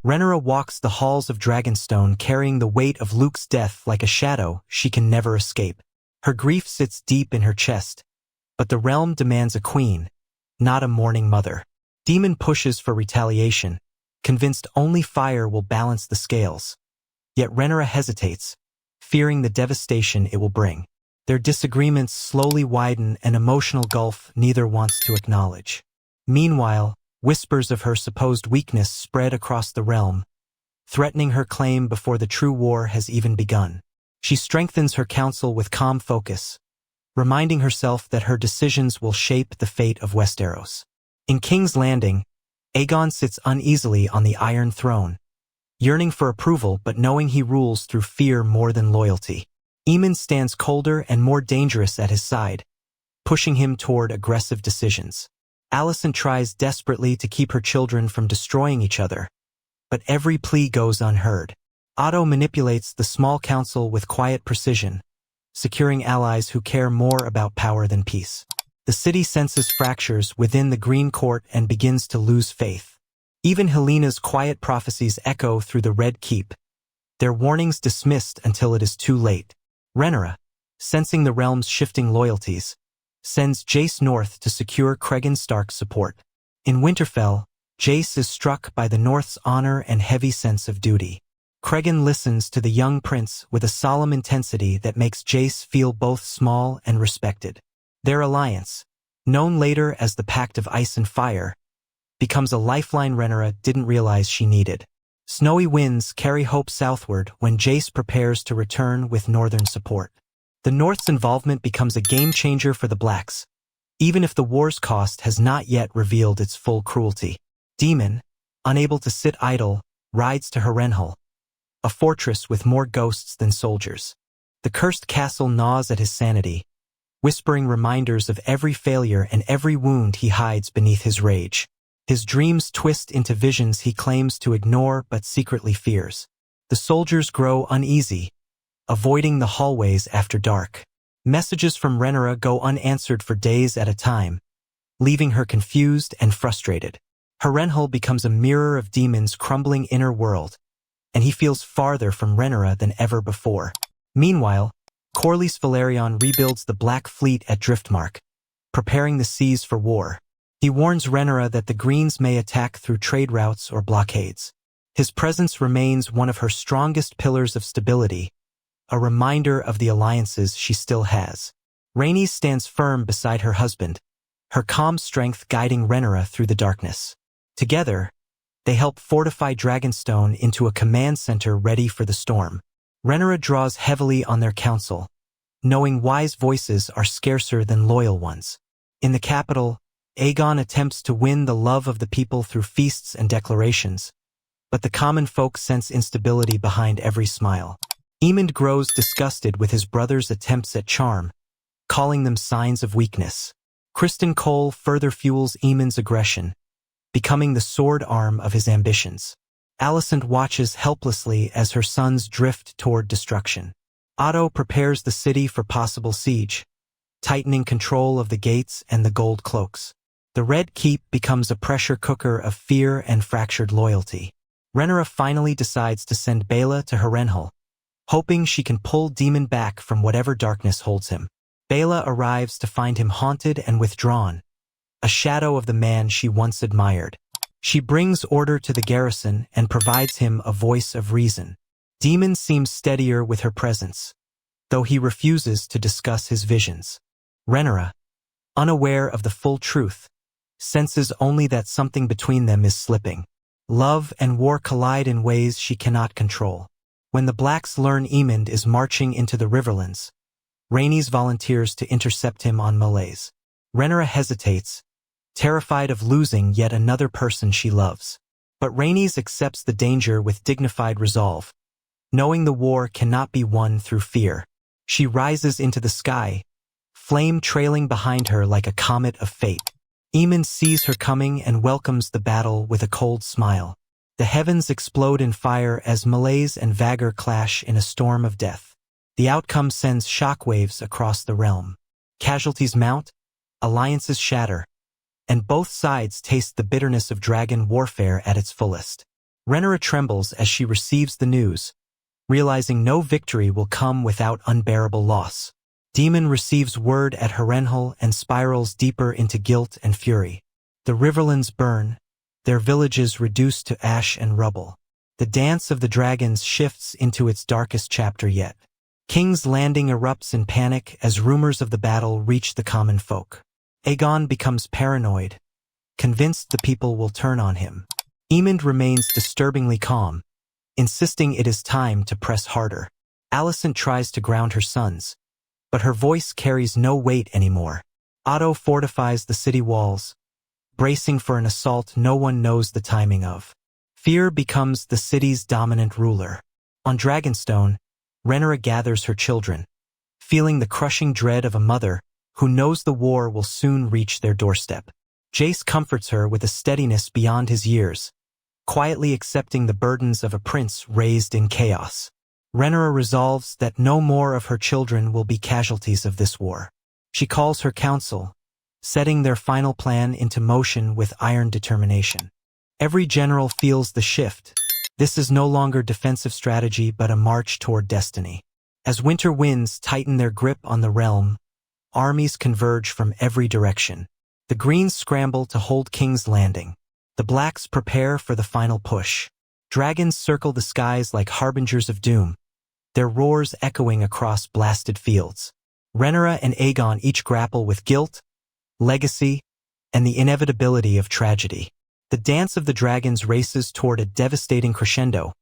Rhaenyra walks the halls of Dragonstone carrying the weight of Luke's death like a shadow she can never escape. Her grief sits deep in her chest, but the realm demands a queen, not a mourning mother. Daemon pushes for retaliation, convinced only fire will balance the scales. Yet Rhaenyra hesitates, fearing the devastation it will bring. Their disagreements slowly widen an emotional gulf neither wants to acknowledge. Meanwhile, whispers of her supposed weakness spread across the realm, threatening her claim before the true war has even begun. She strengthens her counsel with calm focus, reminding herself that her decisions will shape the fate of Westeros. In King's Landing, Aegon sits uneasily on the Iron Throne, yearning for approval but knowing he rules through fear more than loyalty. Aemon stands colder and more dangerous at his side, pushing him toward aggressive decisions. Alicent tries desperately to keep her children from destroying each other, but every plea goes unheard. Otto manipulates the small council with quiet precision, securing allies who care more about power than peace. The city senses fractures within the Green Court and begins to lose faith. Even Helena's quiet prophecies echo through the Red Keep, their warnings dismissed until it is too late. Rhaenyra, sensing the realm's shifting loyalties, sends Jace north to secure Cregan Stark's support. In Winterfell, Jace is struck by the North's honor and heavy sense of duty. Cregan listens to the young prince with a solemn intensity that makes Jace feel both small and respected. Their alliance, known later as the Pact of Ice and Fire, becomes a lifeline Rhaenyra didn't realize she needed. Snowy winds carry hope southward when Jace prepares to return with northern support. The North's involvement becomes a game-changer for the Blacks, even if the war's cost has not yet revealed its full cruelty. Daemon, unable to sit idle, rides to Harrenhal, a fortress with more ghosts than soldiers. The cursed castle gnaws at his sanity, whispering reminders of every failure and every wound he hides beneath his rage. His dreams twist into visions he claims to ignore but secretly fears. The soldiers grow uneasy, avoiding the hallways after dark. Messages from Rhaenyra go unanswered for days at a time, leaving her confused and frustrated. Harrenhal becomes a mirror of Daemon's crumbling inner world, and he feels farther from Rhaenyra than ever before. Meanwhile, Corlys Velaryon rebuilds the Black Fleet at Driftmark, preparing the seas for war. He warns Rhaenyra that the Greens may attack through trade routes or blockades. His presence remains one of her strongest pillars of stability, a reminder of the alliances she still has. Rhaenys stands firm beside her husband, her calm strength guiding Rhaenyra through the darkness. Together, they help fortify Dragonstone into a command center ready for the storm. Rhaenyra draws heavily on their counsel, knowing wise voices are scarcer than loyal ones. In the capital, Aegon attempts to win the love of the people through feasts and declarations, but the common folk sense instability behind every smile. Aemond grows disgusted with his brother's attempts at charm, calling them signs of weakness. Criston Cole further fuels Aemond's aggression, becoming the sword arm of his ambitions. Alicent watches helplessly as her sons drift toward destruction. Otto prepares the city for possible siege, tightening control of the gates and the gold cloaks. The Red Keep becomes a pressure cooker of fear and fractured loyalty. Rhaenyra finally decides to send Baela to Harrenhal, hoping she can pull Daemon back from whatever darkness holds him. Baela arrives to find him haunted and withdrawn, a shadow of the man she once admired. She brings order to the garrison and provides him a voice of reason. Daemon seems steadier with her presence, though he refuses to discuss his visions. Rhaenyra, unaware of the full truth, senses only that something between them is slipping. Love and war collide in ways she cannot control. When the Blacks learn Aemond is marching into the Riverlands, Rhaenys volunteers to intercept him on Molaise. Rhaenyra hesitates, terrified of losing yet another person she loves. But Rhaenys accepts the danger with dignified resolve, knowing the war cannot be won through fear. She rises into the sky, flame trailing behind her like a comet of fate. Aemond sees her coming and welcomes the battle with a cold smile. The heavens explode in fire as Molaise and Vhagar clash in a storm of death. The outcome sends shockwaves across the realm. Casualties mount, alliances shatter, and both sides taste the bitterness of dragon warfare at its fullest. Rhaenyra trembles as she receives the news, realizing no victory will come without unbearable loss. Daemon receives word at Harrenhal and spirals deeper into guilt and fury. The riverlands burn, their villages reduced to ash and rubble. The dance of the dragons shifts into its darkest chapter yet. King's Landing erupts in panic as rumors of the battle reach the common folk. Aegon becomes paranoid, convinced the people will turn on him. Aemond remains disturbingly calm, insisting it is time to press harder. Alicent tries to ground her sons, but her voice carries no weight anymore. Otto fortifies the city walls, bracing for an assault no one knows the timing of. Fear becomes the city's dominant ruler. On Dragonstone, Rhaenyra gathers her children, feeling the crushing dread of a mother who knows the war will soon reach their doorstep. Jace comforts her with a steadiness beyond his years, quietly accepting the burdens of a prince raised in chaos. Rhaenyra resolves that no more of her children will be casualties of this war. She calls her council, setting their final plan into motion with iron determination. Every general feels the shift. This is no longer defensive strategy but a march toward destiny. As winter winds tighten their grip on the realm, armies converge from every direction. The Greens scramble to hold King's Landing. The Blacks prepare for the final push. Dragons circle the skies like harbingers of doom, their roars echoing across blasted fields. Rhaenyra and Aegon each grapple with guilt, legacy, and the inevitability of tragedy. The dance of the dragons races toward a devastating crescendo,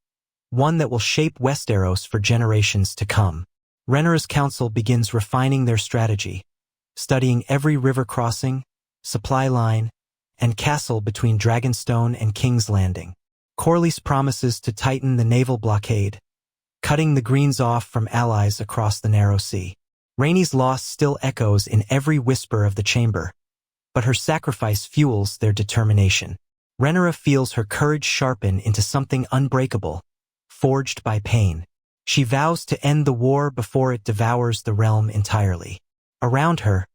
one that will shape Westeros for generations to come. Rhaenyra's council begins refining their strategy, studying every river crossing, supply line, and castle between Dragonstone and King's Landing. Corlys promises to tighten the naval blockade, cutting the Greens off from allies across the narrow sea. Rhaenys loss still echoes in every whisper of the chamber, but her sacrifice fuels their determination. Rhaenyra feels her courage sharpen into something unbreakable, forged by pain. She vows to end the war before it devours the realm entirely. Around her,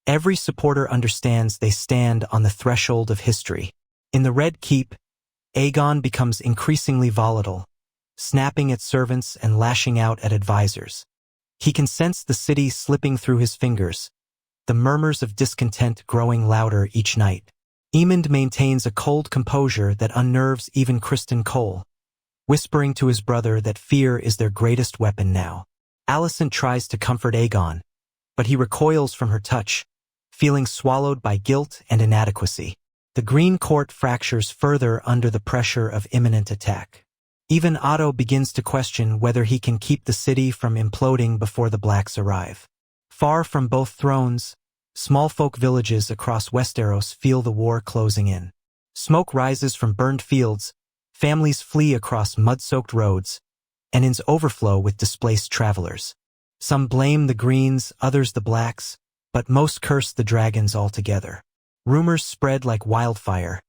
every supporter understands they stand on the threshold of history. In the Red Keep, Aegon becomes increasingly volatile, snapping at servants and lashing out at advisors. He can sense the city slipping through his fingers, the murmurs of discontent growing louder each night. Aemond maintains a cold composure that unnerves even Criston Cole, whispering to his brother that fear is their greatest weapon now. Alicent tries to comfort Aegon, but he recoils from her touch, feeling swallowed by guilt and inadequacy. The Green Court fractures further under the pressure of imminent attack. Even Otto begins to question whether he can keep the city from imploding before the Blacks arrive. Far from both thrones, small folk villages across Westeros feel the war closing in. Smoke rises from burned fields, families flee across mud-soaked roads, and inns overflow with displaced travelers. Some blame the Greens, others the Blacks, but most curse the dragons altogether. Rumors spread like wildfire.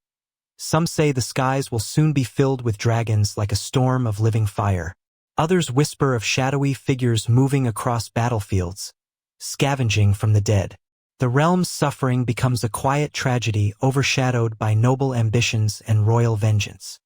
Some say the skies will soon be filled with dragons like a storm of living fire. Others whisper of shadowy figures moving across battlefields, scavenging from the dead. The realm's suffering becomes a quiet tragedy overshadowed by noble ambitions and royal vengeance.